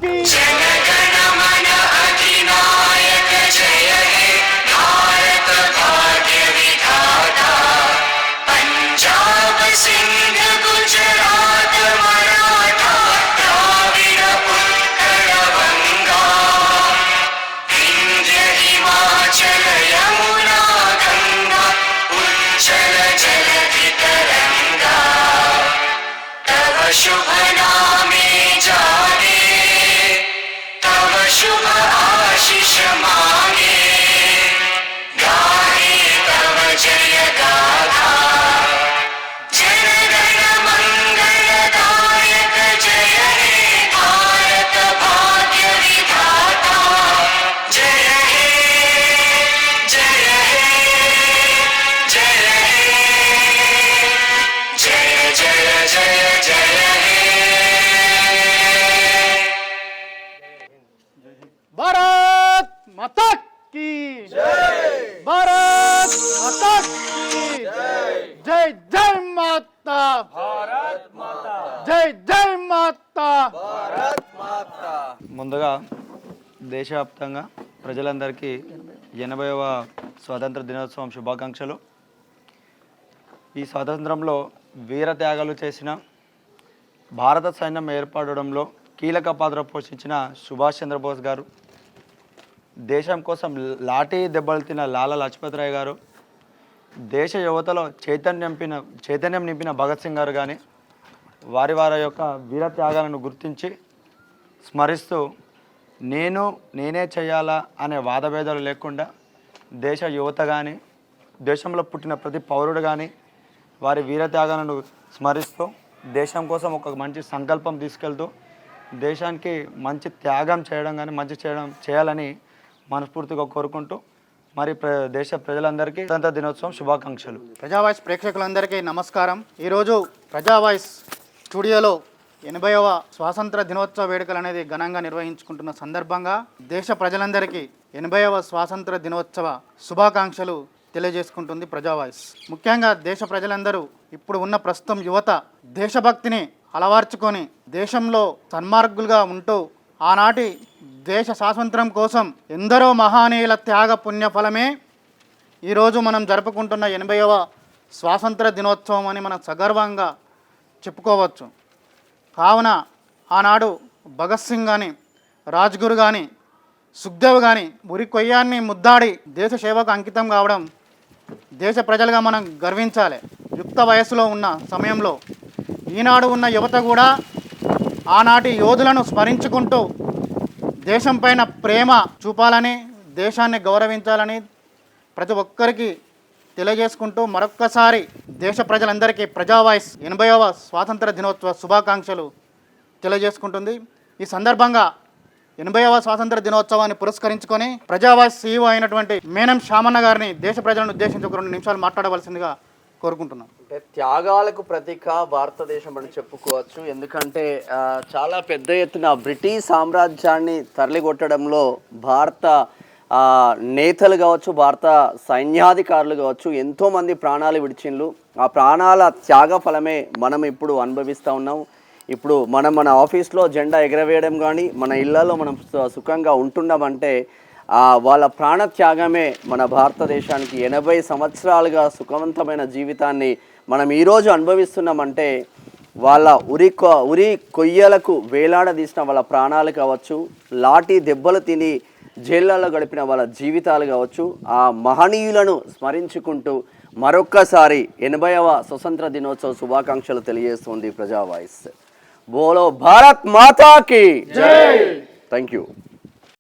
की शुभ नामे जाने तव शुभ आशीष मांगे गाहे तव जय गाथा जन गण मंगलदायक जय हे भारत भाग्य विधाता जय हे जय हे जय हे जय जय जय जय भारत माता की जय, भारत माता की जय, जय जय माता भारत माता, जय जय माता भारत माता. ముందుగా దేశవ్యాప్తంగా ప్రజలందరికీ 80వ స్వాతంత్ర దినోత్సవం శుభాకాంక్షలు. ఈ స్వాతంత్రంలో వీర త్యాగాలు చేసిన భారత సైన్యం ఏర్పడడంలో కీలక పాత్ర పోషించిన సుభాష్ చంద్రబోస్ గారు, దేశం కోసం లాఠీ దెబ్బలు తిన్న లాలా లజపత్ రాయ్ గారు, దేశ యువతలో చైతన్యం నింపిన భగత్ సింగ్ గారు కానీ వారి యొక్క వీర త్యాగాలను గుర్తించి స్మరిస్తూ నేనే చేయాలా అనే వాదభేదాలు లేకుండా దేశ యువత కానీ దేశంలో పుట్టిన ప్రతి పౌరుడు కానీ వారి వీర త్యాగాలను స్మరిస్తూ దేశం కోసం ఒక మంచి సంకల్పం తీసుకెళ్తూ దేశానికి మంచి త్యాగం చేయడం కానీ మంచి చేయాలని మనస్ఫూర్తిగా కోరుకుంటూ మరి దేశ ప్రజలందరికీ స్వాతంత్ర దినోత్సవం శుభాకాంక్షలు. ప్రజావాయిస్ ప్రేక్షకులందరికీ నమస్కారం. ఈరోజు ప్రజావాయిస్ స్టూడియోలో 80వ స్వాతంత్ర దినోత్సవ వేడుకలు అనేది ఘనంగా నిర్వహించుకుంటున్న సందర్భంగా దేశ ప్రజలందరికీ 80వ స్వాతంత్ర దినోత్సవ శుభాకాంక్షలు తెలియజేసుకుంటుంది ప్రజావాయిస్. ముఖ్యంగా దేశ ప్రజలందరూ ఇప్పుడు ఉన్న ప్రస్తుతం యువత దేశభక్తిని అలవర్చుకొని దేశంలో సన్మార్గులుగా ఉంటూ ఆనాటి దేశ స్వాతంత్రం కోసం ఎందరో మహానీయుల త్యాగ పుణ్యఫలమే ఈరోజు మనం జరుపుకుంటున్న 80వ స్వాతంత్ర దినోత్సవం అని మనం సగర్వంగా చెప్పుకోవచ్చు. కావున ఆనాడు భగత్ సింగ్ కానీ రాజ్గురు కానీ సుఖ్దేవ్ కానీ ఉరి కొయ్యాన్ని ముద్దాడి దేశ సేవకు అంకితం కావడం దేశ ప్రజలుగా మనం గర్వించాలి. యుక్త వయస్సులో ఉన్న సమయంలో ఈనాడు ఉన్న యువత కూడా ఆనాటి యోధులను స్మరించుకుంటూ దేశం పైన ప్రేమ చూపాలని దేశాన్ని గౌరవించాలని ప్రతి ఒక్కరికి తెలియజేసుకుంటూ మరొక్కసారి దేశ ప్రజలందరికీ ప్రజావాయిస్ 80వ స్వాతంత్ర దినోత్సవ శుభాకాంక్షలు తెలియజేసుకుంటుంది. ఈ సందర్భంగా 80వ స్వాతంత్ర దినోత్సవాన్ని పురస్కరించుకొని ప్రజావాయిస్ CEO అయినటువంటి మేనం శ్యామన్న గారిని దేశ ప్రజలను ఉద్దేశించి ఒక 2 నిమిషాలు మాట్లాడవలసిందిగా కోరుకుంటున్నాం. అంటే త్యాగాలకు ప్రతీక భారతదేశం అని చెప్పుకోవచ్చు. ఎందుకంటే చాలా పెద్ద ఎత్తున బ్రిటిష్ సామ్రాజ్యాన్ని తరలిగొట్టడంలో భారత నేతలు కావచ్చు, భారత సైన్యాధికారులు కావచ్చు, ఎంతోమంది ప్రాణాలు విడిచిండ్రు. ఆ ప్రాణాల త్యాగ ఫలమే మనం ఇప్పుడు అనుభవిస్తూ ఉన్నాం. ఇప్పుడు మనం మన ఆఫీస్లో జెండా ఎగరవేయడం కానీ మన ఇళ్లలో మనం సుఖంగా ఉంటున్నామంటే వాళ్ళ ప్రాణత్యాగమే మన భారతదేశానికి 80 సంవత్సరాలుగా సుఖవంతమైన జీవితాన్ని మనం ఈరోజు అనుభవిస్తున్నామంటే వాళ్ళ ఉరి కొయ్యలకు వేలాడదీసిన వాళ్ళ ప్రాణాలు కావచ్చు, లాఠీ దెబ్బలు తిని జైళ్ళలో గడిపిన వాళ్ళ జీవితాలు కావచ్చు, ఆ మహనీయులను స్మరించుకుంటూ మరొక్కసారి 80వ స్వతంత్ర దినోత్సవ శుభాకాంక్షలు తెలియజేస్తుంది ప్రజావాయిస్. బోలో భారత్ మాతాకి జై. Thank you.